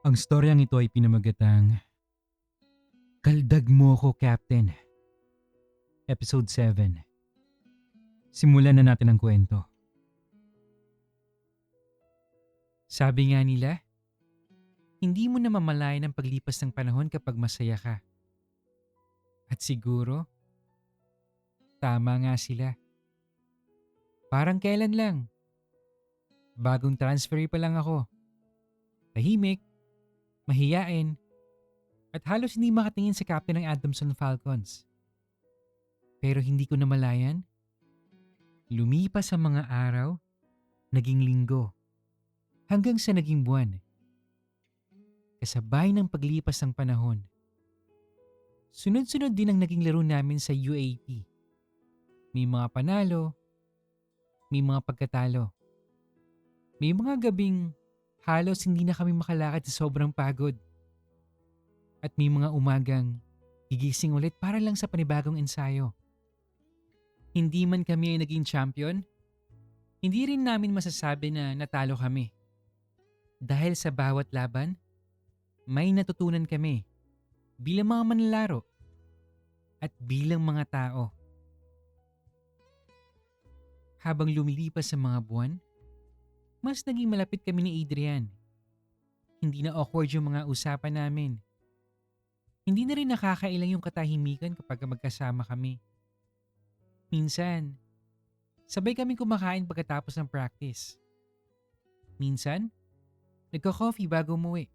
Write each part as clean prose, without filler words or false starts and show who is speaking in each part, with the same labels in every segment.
Speaker 1: Ang storyang ito ay pinamagatang Kaldag Mo Ko Captain, Episode 7. Simulan na natin ang kwento. Sabi nga nila, hindi mo na mamalayan ang paglipas ng panahon kapag masaya ka. At siguro, tama nga sila. Parang kailan lang, bagong transferee pa lang ako. Tahimik, mahiyain, at halos hindi makatingin sa captain ng Adamson Falcons. Pero hindi ko namalayan, lumipas ang mga araw, naging linggo, hanggang sa naging buwan. Kasabay ng paglipas ng panahon, sunod-sunod din ang naging laro namin sa UAP. May mga panalo, may mga pagkatalo. May mga gabing halos hindi na kami makalakad sa sobrang pagod. At may mga umagang gigising ulit para lang sa panibagong ensayo. Hindi man kami ay naging champion, hindi rin namin masasabi na natalo kami. Dahil sa bawat laban, may natutunan kami bilang mga manlalaro at bilang mga tao. Habang lumilipas ang mga buwan, mas naging malapit kami ni Adrian. Hindi na awkward yung mga usapan namin. Hindi na rin nakakailang yung katahimikan kapag magkasama kami. Minsan, sabay kami kumakain pagkatapos ng practice. Minsan, nagko-coffee bago umuwi.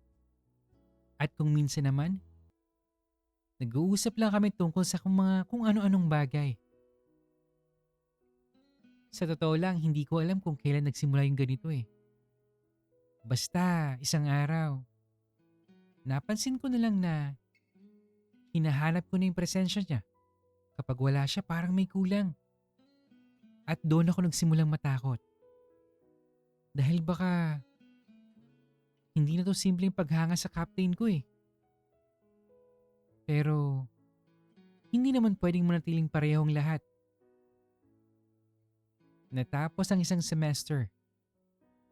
Speaker 1: At kung minsan naman, nag-uusap lang kami tungkol sa kung ano-anong bagay. Sa totoo lang, hindi ko alam kung kailan nagsimula yung ganito eh. Basta, isang araw, napansin ko na lang na hinahanap ko na yung presensya niya. Kapag wala siya, parang may kulang. At doon ako nagsimulang matakot. Dahil baka hindi na to simpleng paghanga sa captain ko eh. Pero hindi naman pwedeng manatiling parehong lahat. Natapos ang isang semester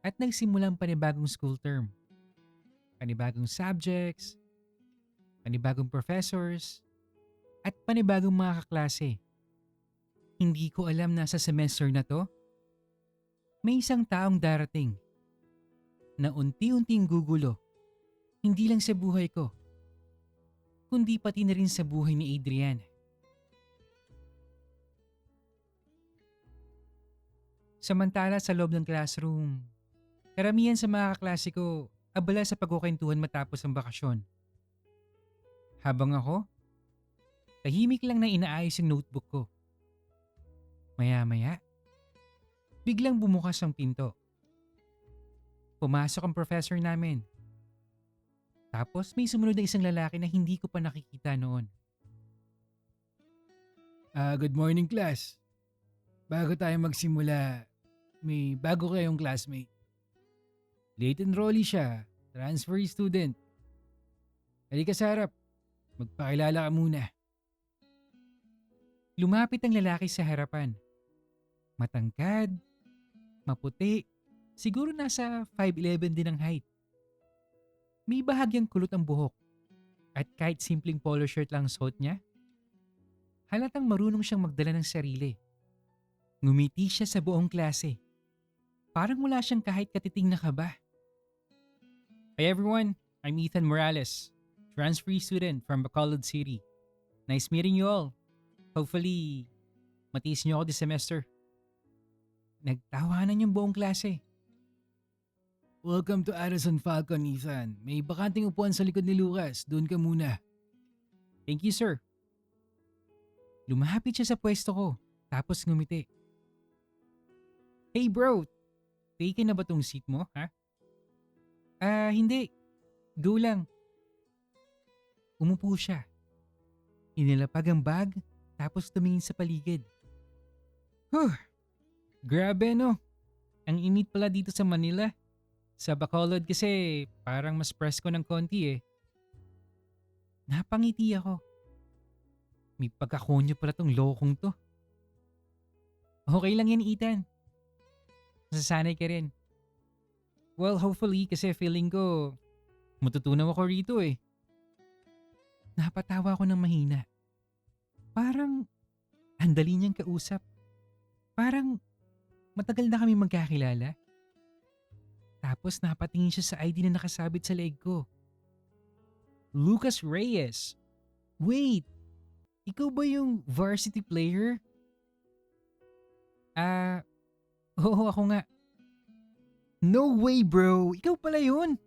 Speaker 1: at nagsimulang panibagong school term. Panibagong subjects, panibagong professors, at panibagong mga kaklase. Hindi ko alam na sa semester na to, may isang taong darating na unti-unting gugulo, hindi lang sa buhay ko, kundi pati na rin sa buhay ni Adrian. Samantala sa loob ng classroom, karamihan sa mga kaklase ko abala sa pagkukwentuhan matapos ang bakasyon. Habang ako, tahimik lang na inaayos yung notebook ko. Maya-maya, biglang bumukas ang pinto. Pumasok ang professor namin. Tapos may sumunod na isang lalaki na hindi ko pa nakikita noon. Good morning class. Bago tayo magsimula, may bago kayong classmate. Late enrollee siya, transferee student. Halika sa harap, magpakilala ka muna. Lumapit ang lalaki sa harapan. Matangkad, maputi, siguro nasa 5'11 din ang height. May bahagyang kulot ang buhok at kahit simpleng polo shirt lang suot niya, halatang marunong siyang magdala ng sarili. Ngumiti siya sa buong klase. Parang wala siyang kahit katiting na kaba. Hi everyone, I'm Ethan Morales, transferee student from Bacolod City. Nice meeting you all. Hopefully, matiis niyo ako this semester. Nagtawanan yung buong klase. Welcome to Addison Falcon, Ethan. May bakanting upuan sa likod ni Lucas. Doon ka muna. Thank you, sir. Lumapit siya sa pwesto ko, tapos ngumiti. Hey bro, taken na ba tong seat mo, ha? Hindi. Go lang. Umupo siya. Inilapag ang bag, tapos tumingin sa paligid. Huh, grabe no. Ang init pala dito sa Manila. Sa Bacolod kasi parang mas presko ng konti eh. Napangiti ako. May pagkakonyo pala tong lokong to. Okay lang yan, Ethan. Masasanay ka rin. Well, hopefully kasi feeling ko Matutunaw ako rito eh. Napatawa ako ng mahina. Parang ang dali niyang kausap. Parang matagal na kami magkakilala. Tapos napatingin siya sa ID na nakasabit sa leeg ko. Lucas Reyes. Wait, ikaw ba yung varsity player? Ah, oo ako nga. No way bro, ikaw pala yun.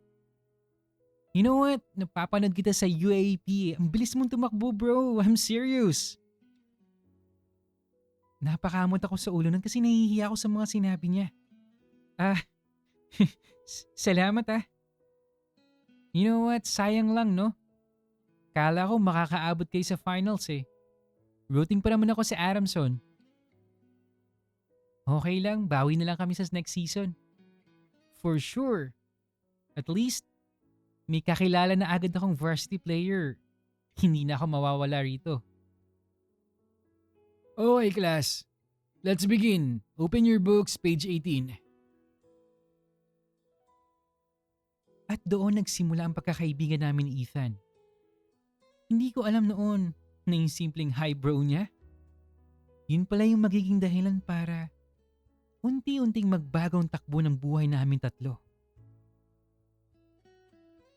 Speaker 1: You know what? Napapanood kita sa UAP. Ang bilis mong tumakbo bro, I'm serious. Napakamot ako sa ulo nun kasi nahihiya ako sa mga sinabi niya. Ah, salamat ah. You know what? Sayang lang no? Kala ko makakaabot kayo sa finals eh. Rooting pa naman ako sa Adamson. Okay lang, bawi na lang kami sa next season. For sure. At least, may kakilala na agad akong varsity player. Hindi na ako mawawala rito. Okay class, let's begin. Open your books, page 18. At doon nagsimula ang pagkakaibigan namin ni Ethan. Hindi ko alam noon na yung simpleng hi bro niya, yun pala yung magiging dahilan para unti-unting magbagong takbo ng buhay namin tatlo.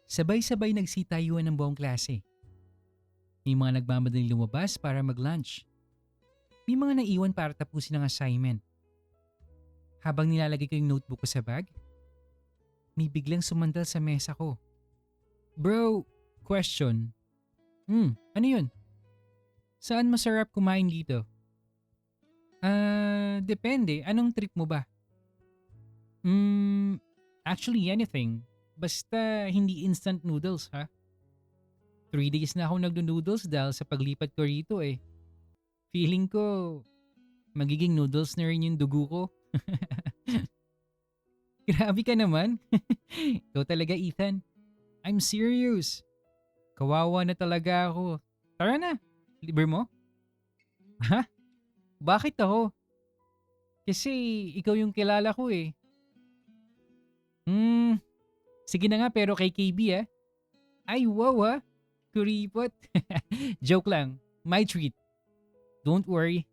Speaker 1: Sabay-sabay nagsitayuan ng buong klase. May mga nagmamadaling lumabas para mag-lunch. May mga naiwan para tapusin ang assignment. Habang nilalagay ko yung notebook ko sa bag, may biglang sumandal sa mesa ko. Bro, question. Ano yun? Saan masarap kumain dito? Depende. Anong trip mo ba? Actually anything. Basta hindi instant noodles ha. 3 days na ako nagno-noodles dahil sa paglipat ko rito eh. Feeling ko, magiging noodles na rin yung dugo ko. Grabe ka naman. Ikaw talaga Ethan. I'm serious. Kawawa na talaga ako. Tara na, libre mo? Ha? Bakit ako? Kasi ikaw yung kilala ko eh. Sige na nga pero kay KB ah. Ay wow ah, kuripot. Joke lang, my treat. Don't worry.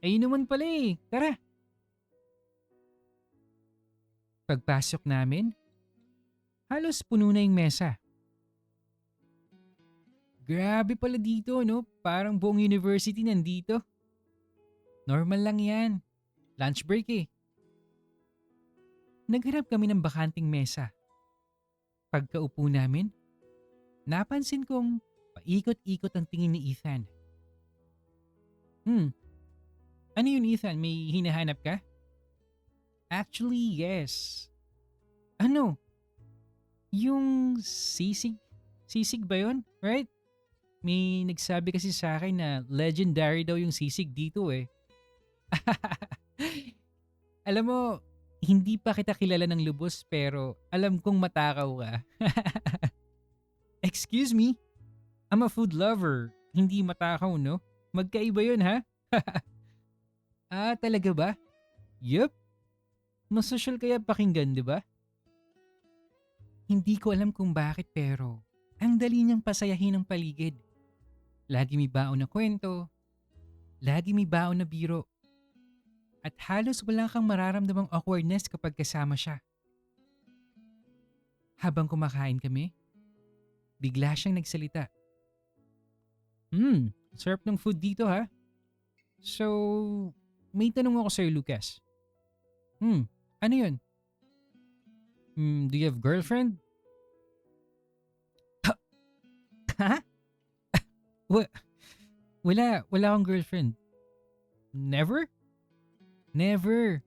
Speaker 1: Ayun naman pala eh, tara. Pagpasok namin, halos puno na yung mesa. Grabe pala dito no, parang buong university nandito. Normal lang yan, lunch break eh. Naghanap kami ng bakanting mesa. Pagkaupo namin, napansin kong paikot-ikot ang tingin ni Ethan. Ano yun Ethan, may hinahanap ka? Actually, yes. Ano? Yung sisig? Sisig ba yun? Right? May nagsabi kasi sa akin na legendary daw yung sisig dito eh. Alam mo, hindi pa kita kilala ng lubos pero alam kong matakaw ka. Excuse me? I'm a food lover. Hindi matakaw, no? Magkaiba yun, ha? Talaga ba? Yup. Masosyal kaya pakinggan, di ba? Hindi ko alam kung bakit pero ang dali niyang pasayahin ang paligid. Lagi may baon na kwento. Lagi may baon na biro. At halos wala kang mararamdamang awkwardness kapag kasama siya. Habang kumakain kami, bigla siyang nagsalita. Sarap ng food dito ha. So, may tanong ako sa'yo Lucas. Ano yun? Do you have girlfriend? Ha? Wala akong girlfriend. Never? Never.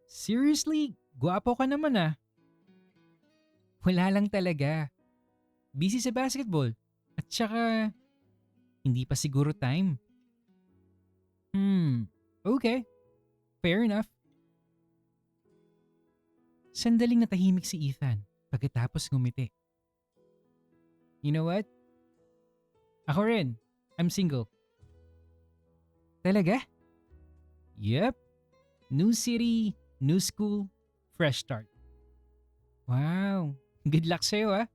Speaker 1: Seriously? Gwapo ka naman ah. Wala lang talaga. Busy sa basketball. At saka, hindi pa siguro time. Okay. Fair enough. Sandaling natahimik si Ethan pagkatapos ngumiti. You know what? Ako rin. I'm single. Talaga? Yep. New city, new school, fresh start. Wow. Good luck sa'yo ah.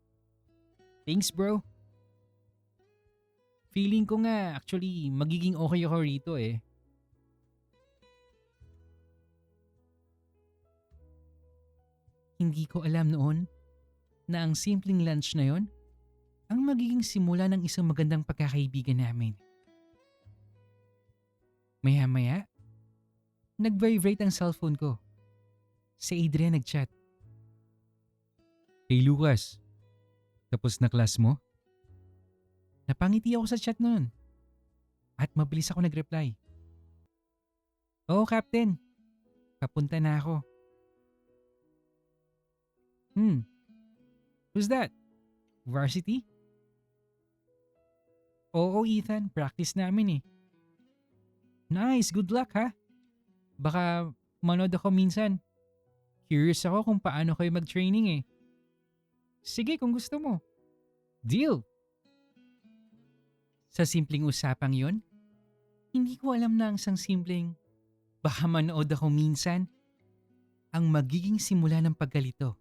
Speaker 1: Thanks bro. Feeling ko nga actually magiging okay ako rito eh. Hindi ko alam noon na ang simpleng lunch na yon ang magiging simula ng isang magandang pagkakaibigan namin. Maya-maya, nag-vibrate ang cellphone ko. Si Adrian nag-chat. Hey Lucas, tapos na class mo? Napangiti ako sa chat noon at mabilis ako nag-reply. Oo, Captain. Papunta na ako. Who's that? Varsity? Oo, Ethan. Practice namin eh. Nice, good luck ha. Baka manood ako minsan. Curious ako kung paano kayo mag-training eh. Sige kung gusto mo. Deal! Sa simpleng usapang yon, hindi ko alam na ang isang simpleng baka manood ako minsan ang magiging simula ng pagkalito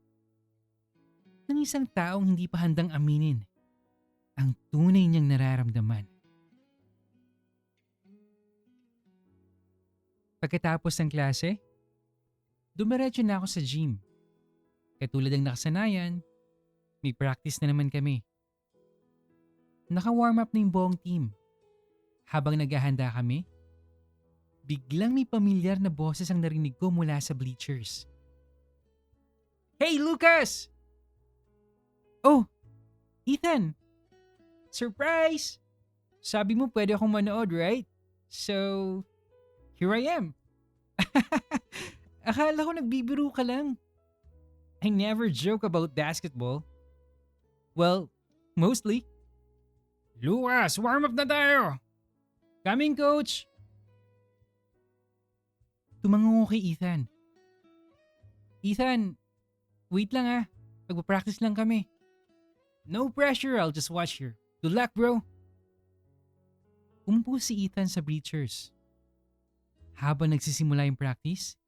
Speaker 1: ng isang taong hindi pa handang aminin ang tunay niyang nararamdaman. Pagkatapos ng klase, dumiretso na ako sa gym. Katulad ng nakasanayan, may practice na naman kami. Naka-warm up na yung buong team. Habang naghahanda kami, biglang may pamilyar na boses ang narinig ko mula sa bleachers. Hey Lucas! Oh, Ethan! Surprise! Sabi mo pwede akong manood, right? So, here I am. Akala ko nagbibiro ka lang. I never joke about basketball. Well, mostly. Lucas, warm up na tayo! Coming, coach! Tumango ko kay Ethan. Ethan, wait lang ah. Magpa-practice lang kami. No pressure, I'll just watch here. Good luck, bro! Umupo si Ethan sa bleachers. Habang nagsisimula yung practice,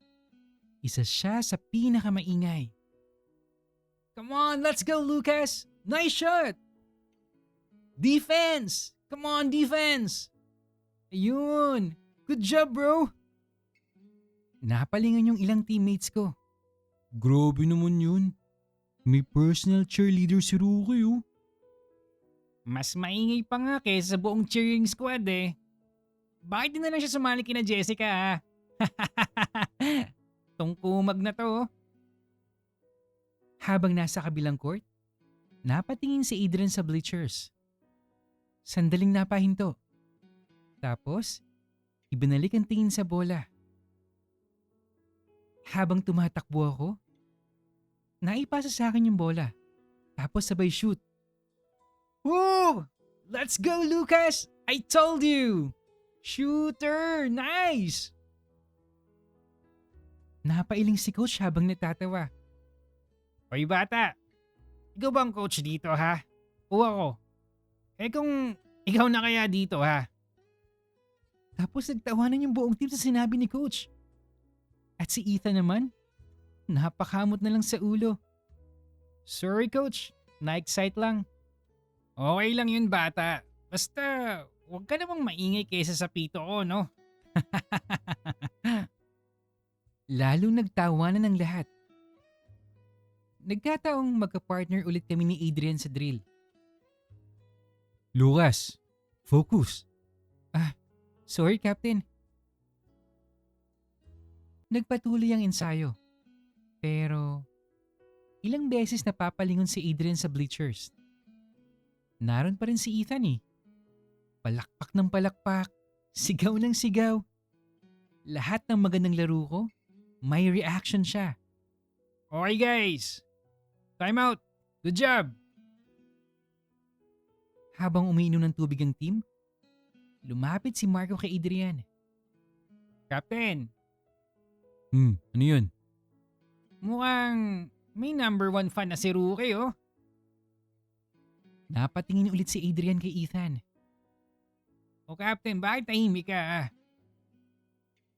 Speaker 1: isa siya sa pinakamaingay. Come on, let's go, Lucas! Nice shot! Defense! Come on, defense! Ayun! Good job, bro! Napalingan yung ilang teammates ko. Grabe naman yun. May personal cheerleader si Rookie oh. Mas maingay pa nga kaysa sa buong cheering squad eh. Bakit din na lang siya sumali kina Jessica ha? Tungkumag na to. Habang nasa kabilang court, napatingin si Adrian sa bleachers. Sandaling napahinto. Tapos, ibinalik ang tingin sa bola. Habang tumatakbo ako, naipasa sa akin yung bola. Tapos sabay shoot. Woo! Let's go, Lucas! I told you! Shooter! Nice! Napailing si coach habang natatawa. Hoy bata, ikaw ba ang coach dito ha? O ako? Eh kung ikaw na kaya dito ha? Tapos nagtawanan yung buong team sa sinabi ni coach. At si Ethan naman, napakamot na lang sa ulo. Sorry coach, na-excite lang. Okay lang yun bata. Basta huwag ka namang maingay kaysa sa pito ko no? Lalong nagtawanan ng lahat. Nagkataong magka-partner ulit kami ni Adrian sa drill. Lucas, focus. Sorry Captain. Nagpatuloy ang ensayo. Pero ilang beses napapalingon si Adrian sa bleachers. Naroon pa rin si Ethan eh. Palakpak ng palakpak, sigaw ng sigaw. Lahat ng magandang laro ko, may reaction siya. Okay guys, time out. Good job. Habang umiinom ng tubig ang team, lumapit si Marco kay Adrian. Captain. Ano yun? Mukhang may number 1 fan na si Rookie oh. Napatingin ulit si Adrian kay Ethan. O Captain, bakit tahimik ka ah?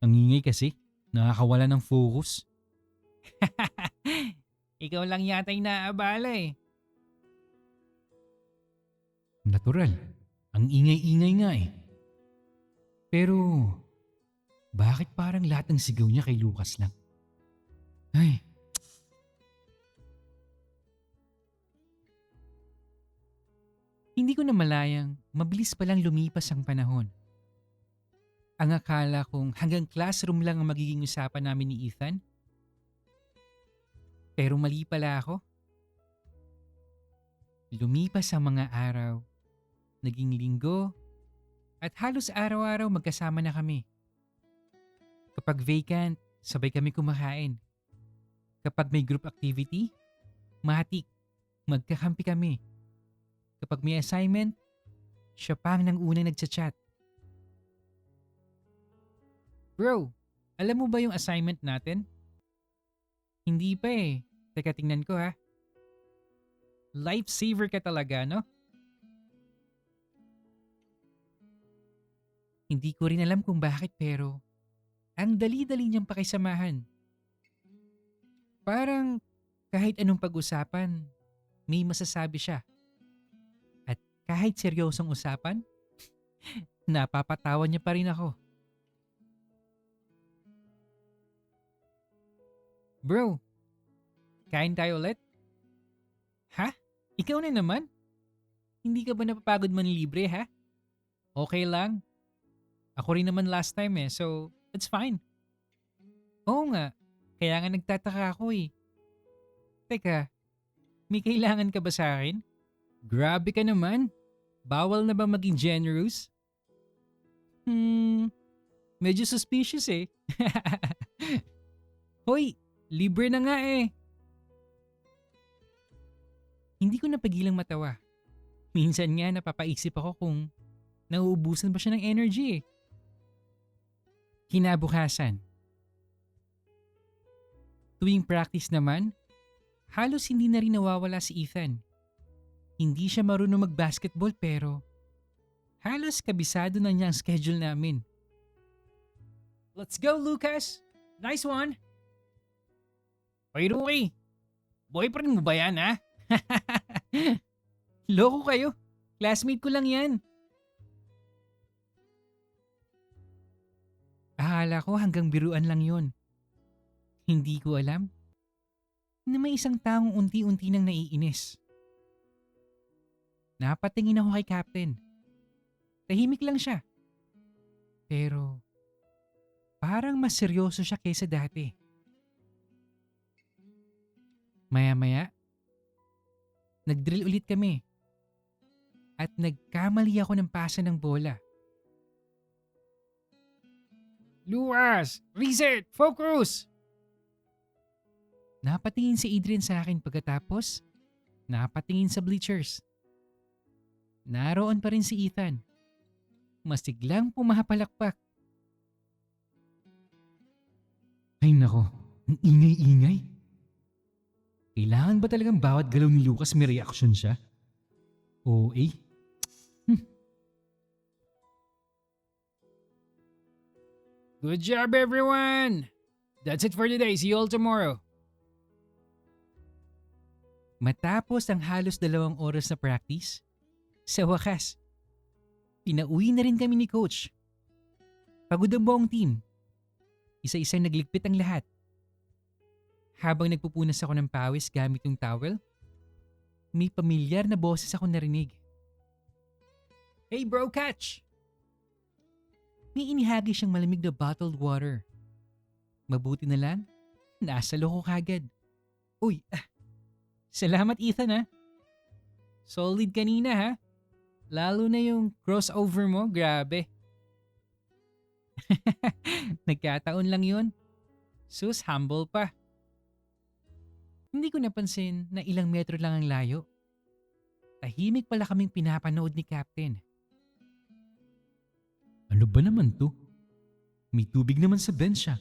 Speaker 1: Ang ingay kasi, nakakawala ng focus. Ikaw lang yata yung naaabala eh. Natural. Ang ingay-ingay nga eh. Pero, bakit parang lahat ng sigaw niya kay Lucas lang? Ay, hindi ko na malayang mabilis palang lumipas ang panahon. Ang akala kong hanggang classroom lang ang magiging usapan namin ni Ethan. Pero mali pala ako. Lumipas ang mga araw, naging linggo, at halos araw-araw magkasama na kami. Kapag vacant, sabay kami kumakain. Kapag may group activity, matik, magkakampi kami. Kapag may assignment, siya pa ang nang unang nagchat-chat. Bro, alam mo ba yung assignment natin? Hindi pa eh. Teka tingnan ko ha. Lifesaver ka talaga, no? Hindi ko rin alam kung bakit pero ang dali-dali niyang pakisamahan. Parang kahit anong pag-usapan, may masasabi siya. At kahit seryosong usapan, napapatawa niya pa rin ako. Bro, kain tayo ulit? Ha? Ikaw na naman? Hindi ka ba napapagod man libre ha? Okay lang. Ako rin naman last time eh, so it's fine. Oo nga, kaya nga nagtataka ako eh. Teka, may kailangan ka ba sa akin? Grabe ka naman. Bawal na ba maging generous? Medyo suspicious eh. Hoy, libre na nga eh. Hindi ko napagilang matawa. Minsan nga napapaisip ako kung nauubusan ba siya ng energy eh. Kinabukasan. Tuwing practice naman, halos hindi na rin nawawala si Ethan. Hindi siya marunong mag-basketball pero halos kabisado na niya ang schedule namin. Let's go, Lucas! Nice one! Hoy, Rookie! Boyfriend mo ba yan, ha? Loko kayo. Classmate ko lang yan. Akala ko hanggang biruan lang yon. Hindi ko alam na may isang taong unti-unti nang naiinis. Napatingin ako kay Captain. Tahimik lang siya. Pero parang mas seryoso siya kaysa dati. Maya-maya, nag-drill ulit kami. At nagkamali ako ng pasa ng bola. Lucas! Reset! Focus! Napatingin si Adrian sa akin pagkatapos napatingin sa bleachers. Naroon pa rin si Ethan. Masiglang pumapalakpak. Ay nako, ang ingay-ingay. Kailangan ba talagang bawat galaw ni Lucas may reaction siya? Oo eh. Good job everyone! That's it for today. See you all tomorrow. Matapos ang halos 2 oras na practice, sa wakas, pinauwi na rin kami ni Coach. Pagod ang buong team. Isa-isang nagligpit ang lahat. Habang nagpupunas ako ng pawis gamit yung towel, may pamilyar na boses ako narinig. Hey bro, catch! May inihagi siyang malamig na bottled water. Mabuti na lang, nasa loko kagad. Uy, salamat Ethan ha. Solid kanina ha. Lalo na yung crossover mo, grabe. Nagkataon lang yun. Sus, humble pa. Hindi ko napansin na ilang metro lang ang layo. Tahimik pala kaming pinapanood ni Captain. Ano ba naman to? May tubig naman sa bench siya.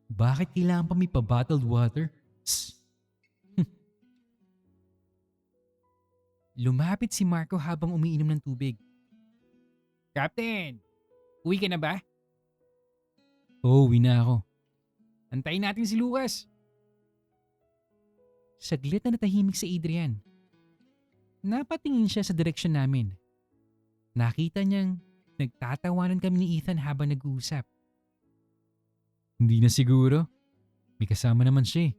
Speaker 1: Bakit kailangan pa may pa-bottled water? Lumapit si Marco habang umiinom ng tubig. Captain, uwi ka na ba? Oo, uwi na ako. Antayin natin si Lucas. Saglit na natahimik si Adrian. Napatingin siya sa direksyon namin. Nakita niyang nagtatawanan kami ni Ethan habang nag-uusap. Hindi na siguro. May kasama naman siya eh.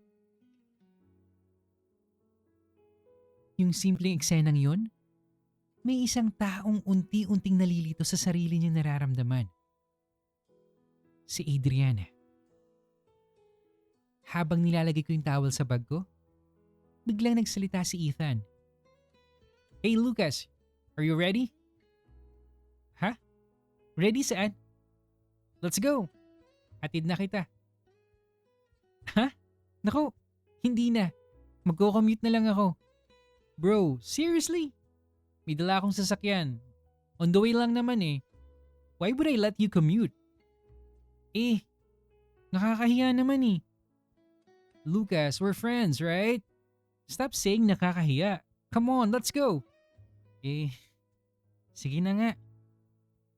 Speaker 1: Yung simpleng eksenang yun, may isang taong unti-unting nalilito sa sarili niyang nararamdaman. Si Adrian. Habang nilalagay ko yung towel sa bag ko, biglang nagsalita si Ethan. Hey Lucas, are you ready? Ha? Ready saan? Let's go! Hatid na kita. Ha? Naku, hindi na. Magko-commute na lang ako. Bro, seriously? May dala akong sasakyan. On the way lang naman eh. Why would I let you commute? Eh, nakakahiya naman eh. Lucas, we're friends, right? Stop saying nakakahiya. Come on, let's go. Eh, sige na nga.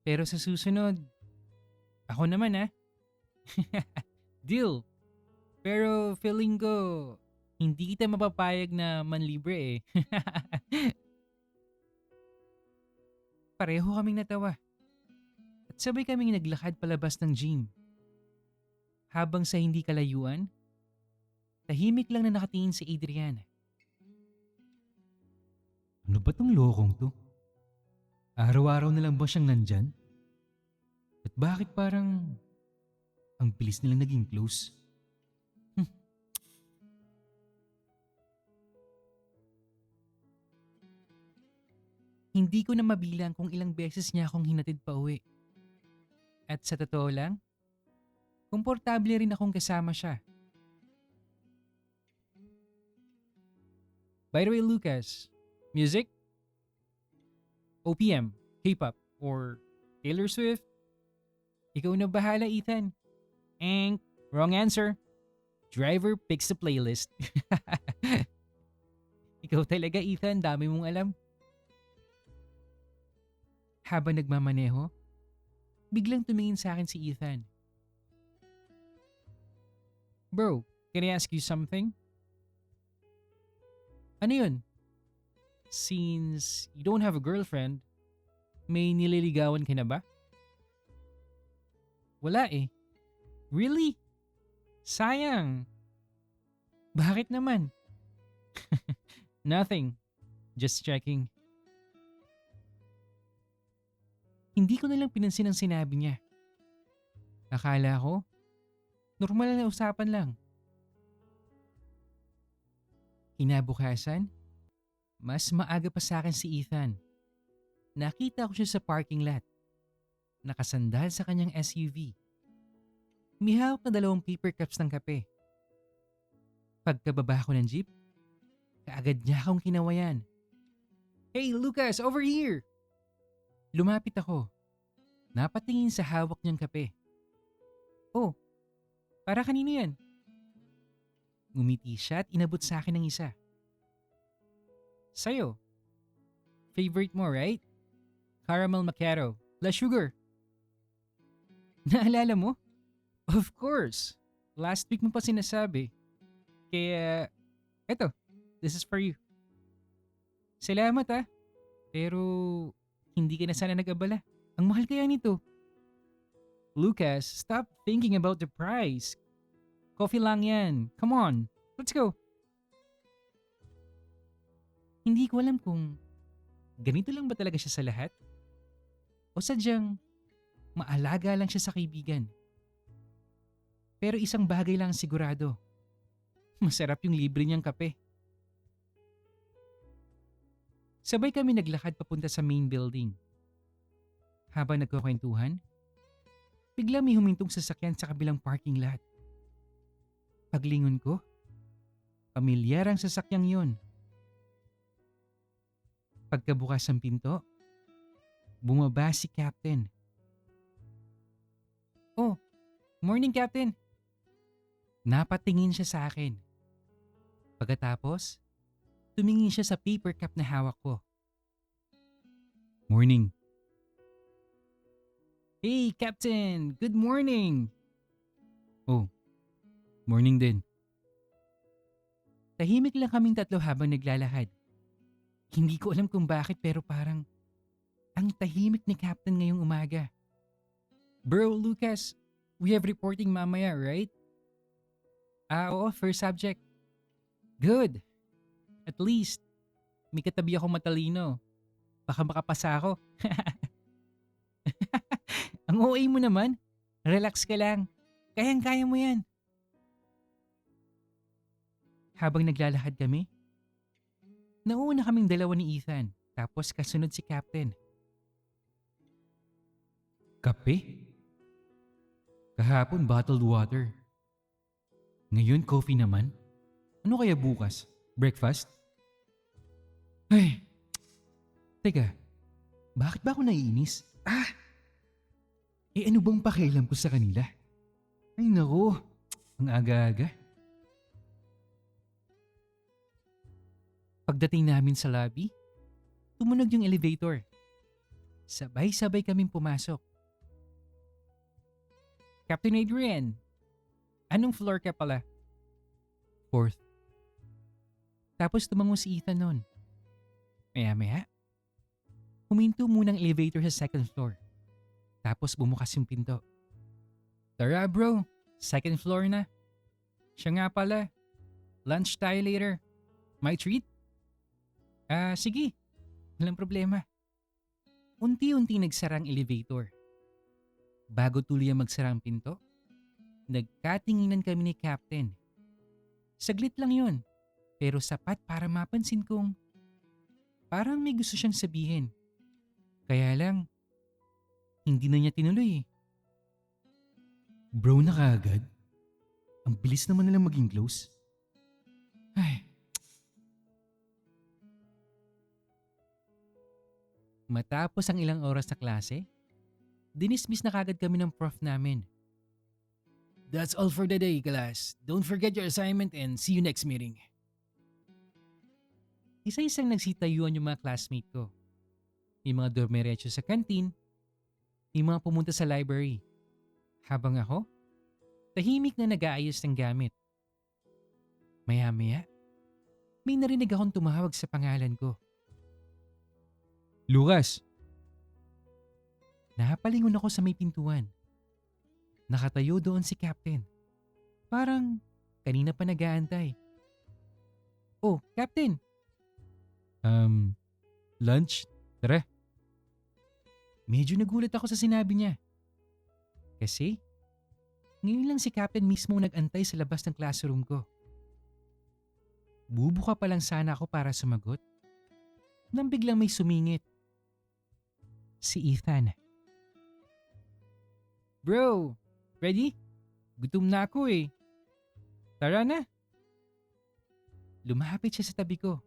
Speaker 1: Pero sa susunod, ako naman ah. Deal. Pero feeling ko, hindi kita mapapayag na manlibre eh. Pareho kaming natawa. At sabay kaming naglakad palabas ng gym. Habang sa hindi kalayuan, tahimik lang na nakatingin si Adrian. Ano ba tong lokong to? Araw-araw na lang ba siyang nandyan? At bakit parang ang bilis nilang naging close? Hindi ko na mabilang kung ilang beses niya akong hinatid pa uwi. At sa totoo lang, komportable rin akong kasama siya. By the way, Lucas, music? OPM, K-pop, or Taylor Swift? Ikaw na bahala, Ethan. Wrong answer. Driver picks the playlist. Ikaw talaga, Ethan. Dami mong alam. Habang nagmamaneho, biglang tumingin sa akin si Ethan. Bro, can I ask you something? Ano yun? Since you don't have a girlfriend, may nililigawan ka na ba? Wala eh. Really? Sayang. Bakit naman? Nothing. Just checking. Hindi ko nalang pinansin ang sinabi niya. Akala ko, normal na usapan lang. Kinabukasan, mas maaga pa sa akin si Ethan. Nakita ko siya sa parking lot. Nakasandal sa kanyang SUV. May hawak na 2 paper cups ng kape. Pagkababa ko ng jeep, kaagad niya akong kinawayan. Hey Lucas, over here! Lumapit ako. Napatingin sa hawak niyang kape. Oh, para kanino yan? Ngumiti siya at inabot sa akin ng isa. Sa'yo. Favorite mo, right? Caramel macchiato. Less sugar. Naalala mo? Of course. Last week mo pa sinasabi. Kaya, eto, this is for you. Salamat ah. Pero, hindi ka na sana nag-abala. Ang mahal kaya nito. Lucas, stop thinking about the price. Coffee lang yan. Come on, let's go. Hindi ko alam kung ganito lang ba talaga siya sa lahat? O sadyang maalaga lang siya sa kaibigan. Pero isang bagay lang sigurado. Masarap yung libre niyang kape. Sabay kami naglakad papunta sa main building. Habang nagkukwentuhan, bigla may humintong sasakyan sa kabilang parking lot. Paglingon ko, pamilyar ang sasakyang yon. Pagkabukas ng pinto, bumaba si Captain. Oh, morning Captain. Napatingin siya sa akin. Pagkatapos, tumingin siya sa paper cup na hawak ko. Morning. Hey Captain, good morning. Oh, morning din. Tahimik lang kaming tatlo habang naglalakad. Hindi ko alam kung bakit pero parang ang tahimik ni Captain ngayong umaga. Bro, Lucas, we have reporting mamaya, right? Oo, first subject. Good. At least, may katabi ako matalino. Baka makapasa ako. Ang OA mo naman. Relax ka lang. Kayang-kaya mo yan. Habang naglalakad kami, nauna kaming dalawa ni Ethan. Tapos kasunod si Captain. Kape? Kahapon bottled water. Ngayon coffee naman? Ano kaya bukas? Breakfast? Ay, teka. Bakit ba ako naiinis? Ano bang pakialam ko sa kanila? Ay nako, ang aga-aga. Pagdating namin sa lobby, tumunog yung elevator. Sabay-sabay kaming pumasok. Captain Adrian, anong floor ka pala? Fourth. Tapos tumango si Ethan nun. Maya-maya, huminto munang elevator sa second floor. Tapos bumukas yung pinto. Tara bro, second floor na. Siya nga pala, lunch tayo later. My treat? Sige. Walang problema. Unti-unti nagsara ang elevator. Bago tuluyang magsara ang pinto, nagkatinginan kami ni Captain. Saglit lang yun, pero sapat para mapansin kong parang may gusto siyang sabihin. Kaya lang, hindi na niya tinuloy eh. Bro na kaagad? Ang bilis naman nilang maging close. Ay. Matapos ang ilang oras na klase, dinismiss na kagad kami ng prof namin. That's all for the day, class. Don't forget your assignment and see you next meeting. Isa-isang nagsitayuan yung mga classmate ko. May mga dormiretso sa canteen, may mga pumunta sa library. Habang ako, tahimik na nag-aayos ng gamit. Maya-maya, may narinig akong tumawag sa pangalan ko. Lucas! Napalingon ako sa may pintuan. Nakatayo doon si Captain. Parang kanina pa nag-aantay. Oh, Captain! Lunch? Tara. Medyo nagulat ako sa sinabi niya. Kasi, ngayon lang si Captain mismo nag-antay sa labas ng classroom ko. Bubuka pa lang sana ako para sumagot nang biglang may sumingit. Si Ethan. Bro, ready? Gutom na ako eh. Tara na. Lumapit siya sa tabi ko.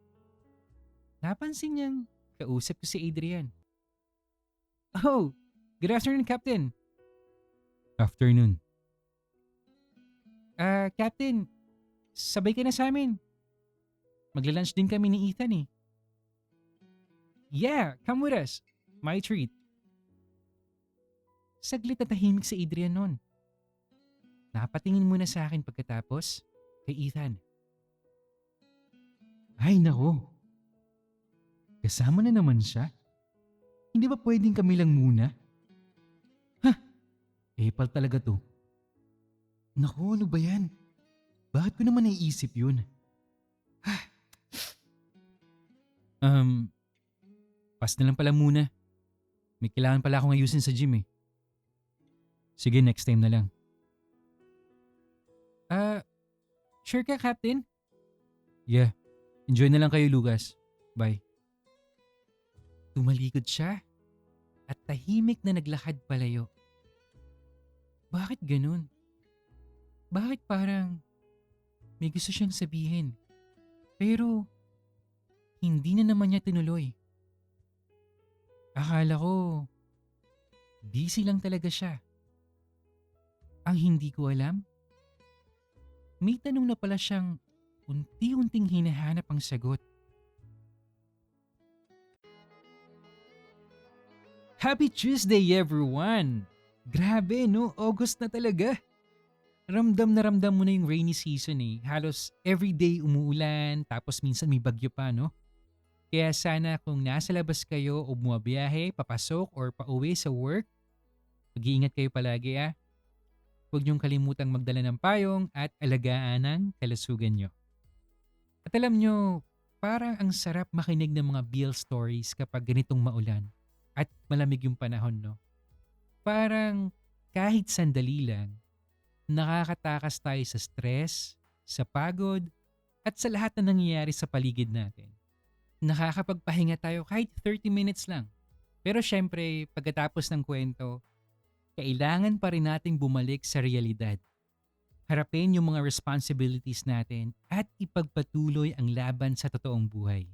Speaker 1: Napansin niyang kausap ko si Adrian. Oh, good afternoon, Captain. Afternoon. Captain, sabay ka na sa amin. Magla-lunch din kami ni Ethan eh. Yeah, come with us. My treat. Saglit na tahimik si Adrian nun. Napatingin muna sa akin pagkatapos kay Ethan. Ay nako. Kasama na naman siya. Hindi ba pwedeng kami lang muna? Epal talaga to. Naku, ano ba yan? Bakit ko naman naiisip yun? Pass na lang pala muna. May kailangan pala akong ayusin sa gym eh. Sige, next time na lang. Sure ka, Captain? Yeah. Enjoy na lang kayo, Lucas. Bye. Tumalikod siya at tahimik na naglakad palayo. Bakit ganun? Bakit parang may gusto siyang sabihin pero hindi na naman niya tinuloy? Akala ko busy lang talaga siya. Ang hindi ko alam, may tanong na pala siyang unti-unting hinahanap ang sagot. Happy Tuesday everyone! Grabe no, August na talaga. Ramdam na ramdam mo na yung rainy season eh. Halos everyday umuulan, tapos minsan may bagyo pa, no? Kaya sana kung nasa labas kayo o bumabiyahe, papasok or pauwi sa work, mag-iingat kayo palagi ah. Huwag niyong kalimutang magdala ng payong at alagaan ang kalusugan niyo. At alam niyo, parang ang sarap makinig ng mga Bill stories kapag ganitong maulan at malamig yung panahon, no? Parang kahit sandali lang, nakakatakas tayo sa stress, sa pagod, at sa lahat na nangyayari sa paligid natin. Nakakapagpahinga tayo kahit 30 minutes lang. Pero syempre, pagkatapos ng kwento, kailangan pa rin nating bumalik sa realidad. Harapin yung mga responsibilities natin at ipagpatuloy ang laban sa totoong buhay.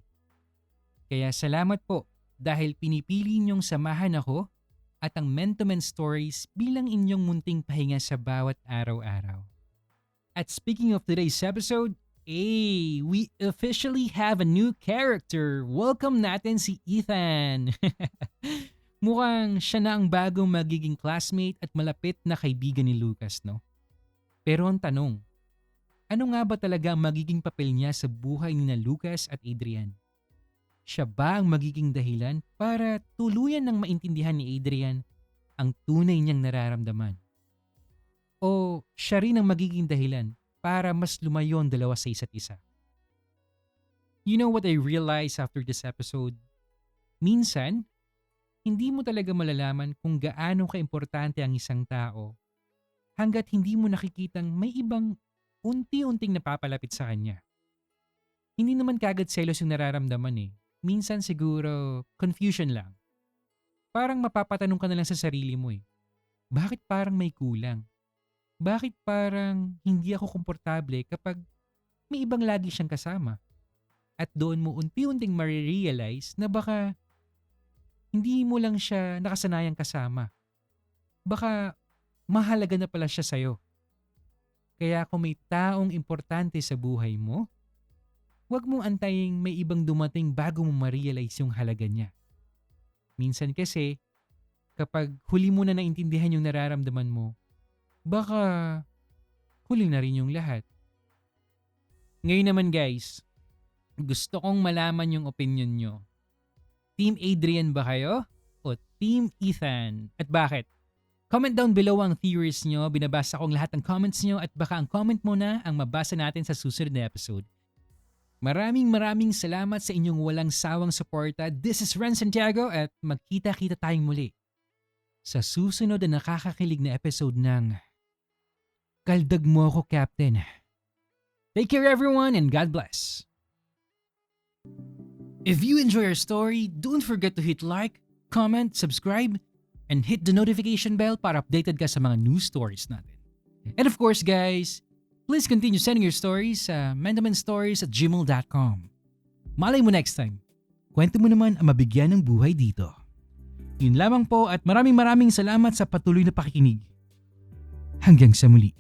Speaker 1: Kaya salamat po dahil pinipili niyong samahan ako at ang Men Stories bilang inyong munting pahinga sa bawat araw-araw. At speaking of today's episode, we officially have a new character. Welcome natin si Ethan. Mukhang siya na ang bagong magiging classmate at malapit na kaibigan ni Lucas, no? Pero ang tanong, ano nga ba talaga ang magiging papel niya sa buhay ni na Lucas at Adrian? Siya ba ang magiging dahilan para tuluyan ng maintindihan ni Adrian ang tunay niyang nararamdaman? O siya rin ang magiging dahilan para mas lumayo ang dalawa sa isa't isa? You know what I realized after this episode? Minsan, hindi mo talaga malalaman kung gaano kaimportante ang isang tao hanggat hindi mo nakikitang may ibang unti-unting napapalapit sa kanya. Hindi naman kagad selos yung nararamdaman eh. Minsan siguro confusion lang. Parang mapapatanong ka na lang sa sarili mo eh. Bakit parang may kulang? Bakit parang hindi ako komportable kapag may ibang lagi siyang kasama? At doon mo unti-unting marirealize na baka hindi mo lang siya nakasanayang kasama. Baka mahalaga na pala siya sa'yo. Kaya kung may taong importante sa buhay mo, huwag mong antayin may ibang dumating bago mo ma-realize yung halaga niya. Minsan kasi, kapag huli mo na naintindihan yung nararamdaman mo, baka huli na rin yung lahat. Ngayon naman guys, gusto kong malaman yung opinion nyo. Team Adrian ba kayo? O Team Ethan? At bakit? Comment down below ang theories nyo, binabasa kong lahat ng comments nyo at baka ang comment mo na ang mabasa natin sa susunod na episode. Maraming salamat sa inyong walang sawang suporta. This is Ren Santiago at magkita-kita tayong muli sa susunod na nakakakilig na episode ng Kaldag Mo Ako, Captain. Take care everyone and God bless. If you enjoy our story, don't forget to hit like, comment, subscribe, and hit the notification bell para updated ka sa mga news stories natin. And of course guys, please continue sending your stories sa mentomenstories@gmail.com. Malay mo next time, kwento mo naman ang mabigyan ng buhay dito. Yun lamang po at maraming salamat sa patuloy na pakikinig. Hanggang sa muli.